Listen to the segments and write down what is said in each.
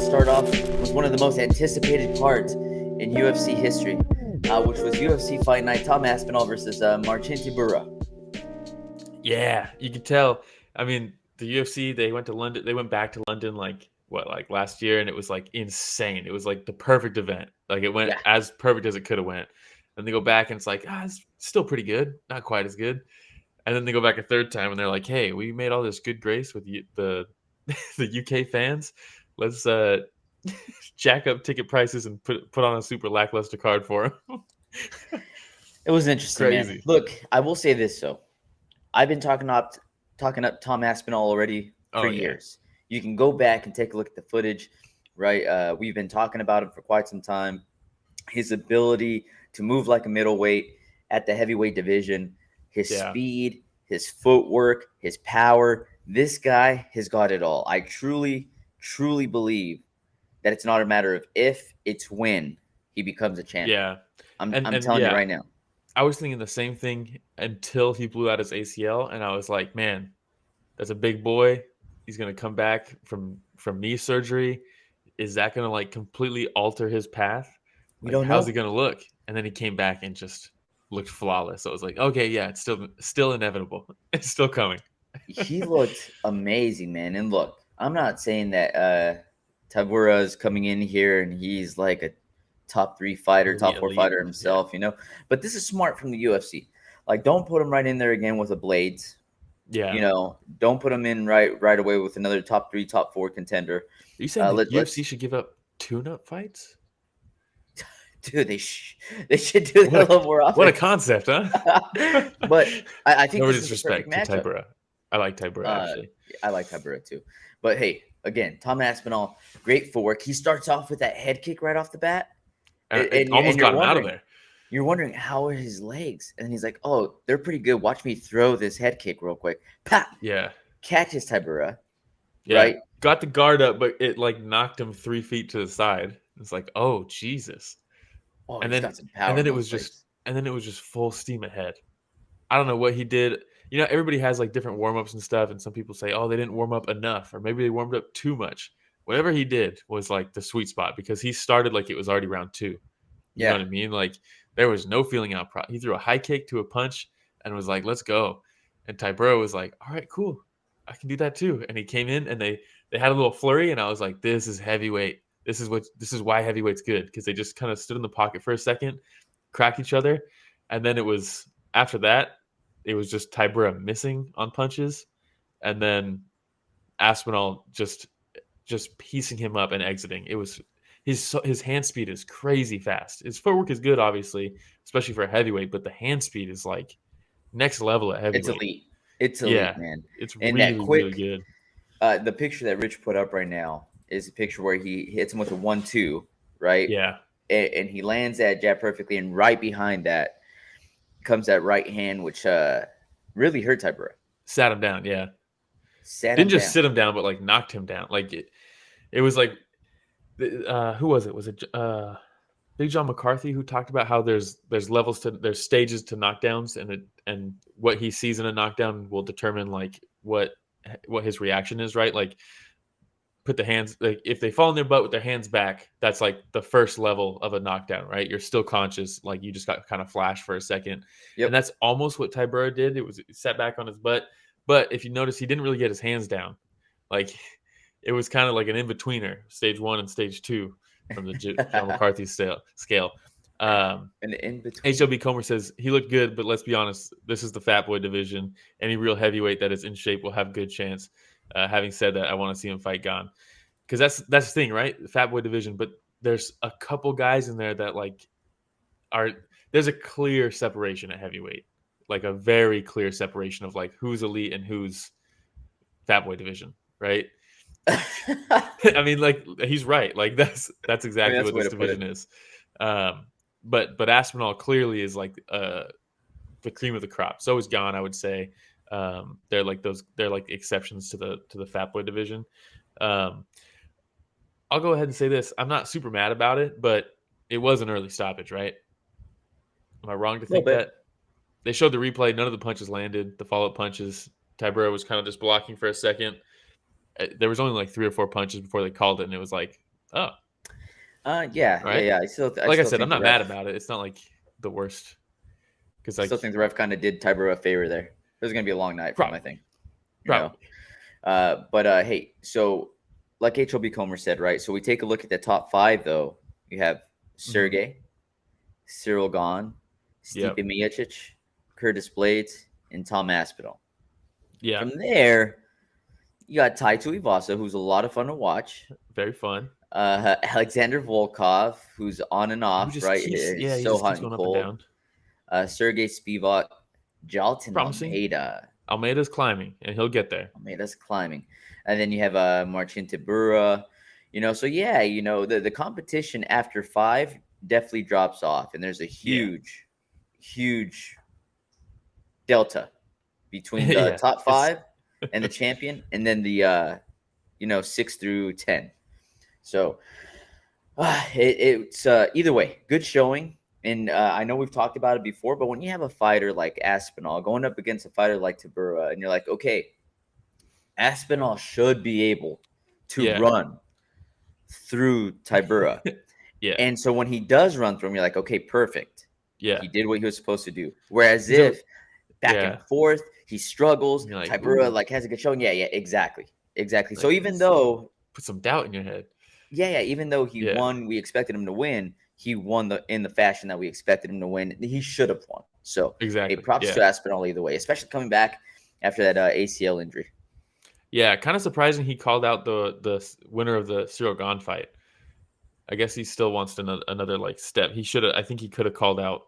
to start off with one of the most anticipated parts in UFC history, which was UFC Fight Night, Tom Aspinall versus Marcin Tybura. Yeah, you could tell. I mean, the UFC, they went to London. They went back to London like last year, and it was like insane. It was like the perfect event. Like it went Yeah, as perfect as it could have went. And they go back, and it's like, it's still pretty good, not quite as good. And then they go back a third time, and they're like, hey, we made all this good grace with the the UK fans. Let's jack up ticket prices and put on a super lackluster card for them. it was interesting, man. Crazy. Look, I will say this though. I've been talking up Tom Aspinall already for Oh yeah, years. You can go back and take a look at the footage, right? We've been talking about him for quite some time. His ability to move like a middleweight at the heavyweight division, his yeah. speed, his footwork, his power. This guy has got it all. I truly, truly believe that it's not a matter of if, it's when he becomes a champion. Yeah. I'm And telling you yeah, right now. I was thinking the same thing until he blew out his ACL, and I was like, man, that's a big boy. He's gonna come back from knee surgery. Is that gonna like completely alter his path? We Like, don't how's he know. gonna look? And then he came back and just looked flawless. So I was like, okay, yeah, it's still inevitable. It's still coming. He looked amazing, man. And look, I'm not saying that Tybura is coming in here and he's like a top 3 fighter, top 4 Elite. fighter Yeah. himself, But this is smart from the UFC. Like, don't put him right in there again with a blades. Yeah. Don't put him in right away with another top 3, top 4 contender. Are you saying the UFC Let's should give up tune-up fights? dude, they should do that a little more What a often. concept, huh? But I think No this is the perfect disrespect to matchup. Tybura. I like Tybura actually. I like Tybura too. But hey, again, Tom Aspinal, great footwork. He starts off with that head kick right off the bat. It almost got him out of there. You're wondering, how are his legs? And he's like, oh, they're pretty good. Watch me throw this head kick real quick. Pop! Yeah. Catches Tybura. Yeah. Right? Got the guard up, but it like knocked him 3 feet to the side. It's like, oh Jesus. Oh, And he's then got some power. and then in it those was just legs. and then it was just full steam ahead. I don't know what he did. Everybody has like different warm-ups and stuff, and some people say, oh, they didn't warm up enough, or maybe they warmed up too much. Whatever he did was like the sweet spot because he started like it was already round 2. You know Yeah. what I mean? Like there was no feeling out. He threw a high kick to a punch and was like, "Let's go." And Tybura was like, "All right, cool, I can do that too." And he came in and they had a little flurry, and I was like, "This is heavyweight. This is why heavyweight's good because they just kind of stood in the pocket for a second, cracked each other, and then it was after that, it was just Tybura missing on punches, and then Aspinall just piecing him up and exiting. It was his hand speed is crazy fast. His footwork is good, obviously, especially for a heavyweight, but the hand speed is like next level at It's heavyweight. elite. It's elite, Yeah, man. it's And that really, really quick, good. the picture that Rich put up right now is a picture where he hits him with a 1-2, right? Yeah, And he lands that jab perfectly, and right behind that comes that right hand, which really hurt Tybura. sat him down. Yeah, Sat him didn't just down. sit him down, but like knocked him down. Like it was like who was it? Was it Big John McCarthy who talked about how there's there's stages to knockdowns, and what he sees in a knockdown will determine like what his reaction is, right? Like put the hands, like if they fall in their butt with their hands back, that's like the first level of a knockdown, right? You're still conscious, like you just got kind of flashed for a second. Yep. And that's almost what Tybura did. It was set back on his butt, but if you notice, he didn't really get his hands down. Like it was kind of like an in-betweener, stage 1 and stage 2 from the John McCarthy scale. And in between. HW Comer says he looked good, but let's be honest, this is the fat boy division. Any real heavyweight that is in shape will have a good chance. Having said that, I want to see him fight Gane because that's the thing, right? The fat boy division, but there's a couple guys in there that like there's a clear separation at heavyweight, like a very clear separation of like who's elite and who's fat boy division, right? I mean, like he's right. Like that's exactly what this division is. But Aspinall clearly is like the cream of the crop. So is Gane, I would say. They're like exceptions to the fat boy division. I'll go ahead and say this: I'm not super mad about it, but it was an early stoppage, right? Am I wrong to think that? They showed the replay. None of the punches landed. The follow-up punches, Tybura was kind of just blocking for a second. There was only like 3 or 4 punches before they called it, and it was like Oh, Yeah, all yeah, right. yeah. I Like I still said, I'm think the not ref, mad about it. It's not like the worst because still think the ref kind of did Tybura a favor there. It was gonna be a long night for him, I probably, think. You know. probably. But hey, so like HLB Comer said, right? So we take a look at the top five, though. You have Hmm. Sergey, Cyril Gahn, Stipe Yep. Miocic, Curtis Blades, and Tom Aspinall. Yeah. From there, you got Tai Tuivasa, who's a lot of fun to watch. Very fun. Alexander Volkov, who's on and Who off, just right? keeps, It's yeah, he so just hot keeps and going up and cold. down. Sergey Spivak, Jalton Promising. Almeida. Almeida's climbing, and he'll get there. Almeida's climbing. And then you have Marcin Tybura. So yeah, the competition after five definitely drops off. And there's a Yeah. huge, huge delta between the Yeah. top It's five and the champion, and then the 6 through 10. So it's either way, good showing. And I know we've talked about it before, but when you have a fighter like Aspinall going up against a fighter like Tybura, and you're like, okay, Aspinall should be able to yeah. run through Tybura. Yeah. And so when he does run through him, you're like, okay, perfect. Yeah. He did what he was supposed to do. Whereas Because if back and yeah. forth, he struggles, And you're like, Tybura ooh, like has a good showing. Yeah, yeah, exactly. Exactly. So like even though, put some doubt in your head. yeah, even though he Yeah. won, we expected him to win. He won in the fashion that we expected him to win. He should have won. So, hey, Exactly. props Yeah. to Aspinall either way, especially coming back after that ACL injury. Yeah. Kind of surprising he called out the winner of the Cyril Gahn fight. I guess he still wants another like step. He should have. I think he could have called out.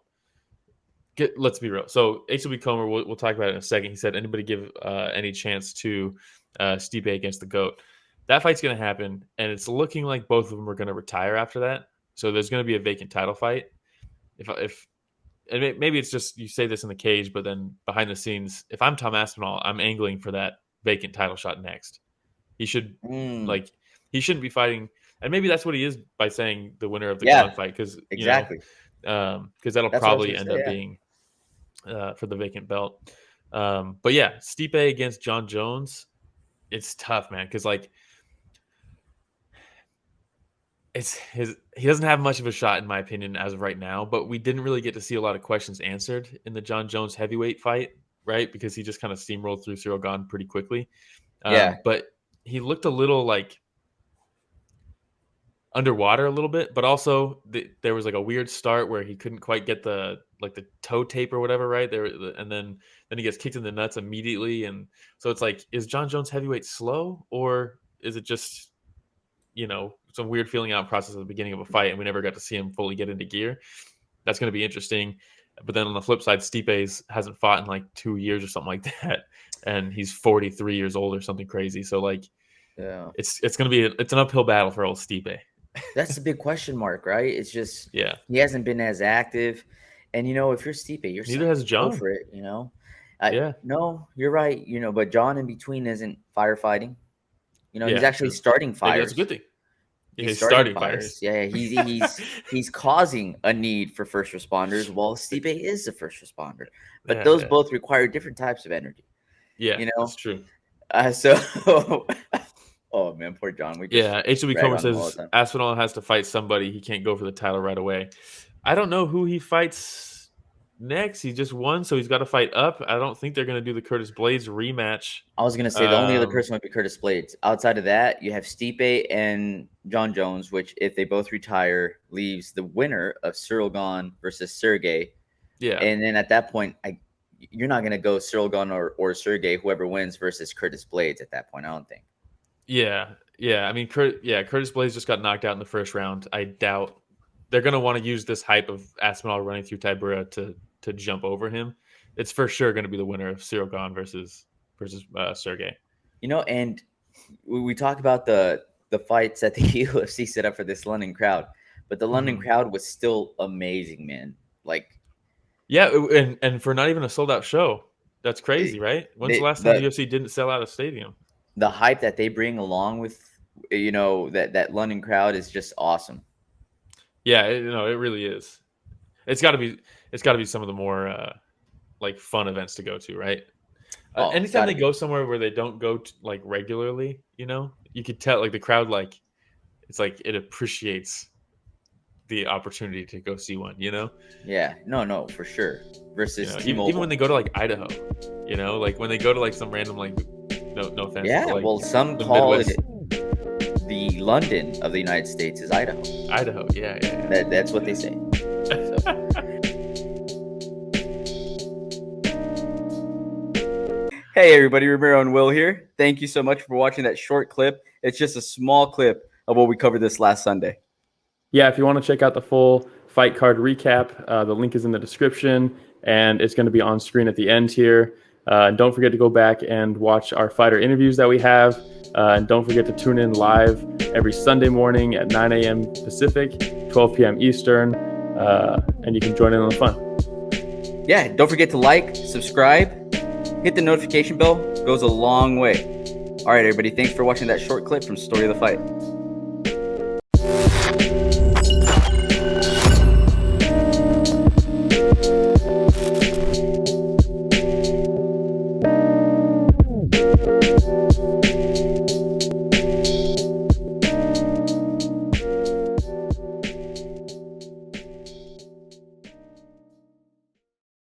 Let's be real. So HLB Comer, we'll talk about it in a second. He said, anybody give any chance to Stipe against the GOAT? That fight's going to happen, and it's looking like both of them are going to retire after that. So there's going to be a vacant title fight. If and maybe it's just you say this in the cage, but then behind the scenes, if I'm Tom Aspinall, I'm angling for that vacant title shot next. He should Mm, like he shouldn't be fighting, and maybe that's what he is by saying the winner of the Gauntlet yeah, fight, because exactly. because that'll That's what I was probably going to end say. up Yeah. being for the vacant belt. But yeah, Stipe against John Jones, it's tough, man, because like he doesn't have much of a shot in my opinion as of right now, but we didn't really get to see a lot of questions answered in the John Jones heavyweight fight, right? Because he just kind of steamrolled through Cyril Gahn pretty quickly. Yeah. But he looked a little like underwater a little bit, but also there was like a weird start where he couldn't quite get the toe tape or whatever right there, and then he gets kicked in the nuts immediately, and so it's like, is John Jones heavyweight slow, or is it just some weird feeling out process at the beginning of a fight, and we never got to see him fully get into gear? That's going to be interesting. But then on the flip side, Stipe hasn't fought in like 2 years or something like that, and he's 43 years old or something crazy. So like, Yeah. it's going to be it's an uphill battle for old Stipe. That's the big question mark, right? It's just Yeah. he hasn't been as active. And if you're Stipe, you're Neither saying has go John. for it, Yeah. No, you're right, but John in between isn't firefighting. He's Yeah. actually True. starting Maybe that's a good fires. thing. Yeah, He's he's starting starting fires. fires. Yeah, he's causing a need for first responders, while Stipe is a first responder. But Yeah. those Yeah. both require different types of energy, Yeah. you That's know? true. So oh man, poor John. We just Yeah. HB rag Comer on him all says the time. Aspinall has to fight somebody. He can't go for the title right away. I don't know who he fights next. He just won, so he's got to fight up. I don't think they're going to do the Curtis Blades rematch. I was gonna say the only other person would be Curtis Blades. Outside of that, you have Stipe and John Jones, which, if they both retire, leaves the winner of Cyril Gahn versus Sergey. Yeah. And then at that point, you're not gonna go Cyril Gahn or Sergey, whoever wins, versus Curtis Blades at that point. I don't think. Yeah. Yeah. I mean, Curtis Blades just got knocked out in the first round. I doubt they're going to want to use this hype of Aspinall running through Tybura to jump over him. It's for sure going to be the winner of Cyril Gahn versus Sergey. And we talk about the fights that the UFC set up for this London crowd, but the London Mm-hmm. crowd was still amazing, man. Like, Yeah, and for not even a sold out show, that's crazy, right? When's the last time the the UFC didn't sell out a stadium? the hype that they bring along with that London crowd is just awesome. Yeah, it really is. It's got to be some of the more like fun events to go to, right? Oh, it's Anytime got to they be. go somewhere where they don't go to, like regularly, you could tell like the crowd like it's like it appreciates the opportunity to go see one. Yeah, no, for sure. Versus Even when T-Mobile. they go to like Idaho, like when they go to like some random like no offense, Yeah, but like well, some the call Midwest. it the London of the United States is Idaho. Idaho, yeah. That's what they say. So. Hey everybody, Romero and Will here. Thank you so much for watching that short clip. It's just a small clip of what we covered this last Sunday. Yeah, if you want to check out the full fight card recap, the link is in the description, and it's going to be on screen at the end here. Don't forget to go back and watch our fighter interviews that we have. And don't forget to tune in live every Sunday morning at 9 a.m. Pacific, 12 p.m. Eastern, and you can join in on the fun. Yeah, don't forget to like, subscribe, hit the notification bell. It goes a long way. All right, everybody, thanks for watching that short clip from Story of the Fight.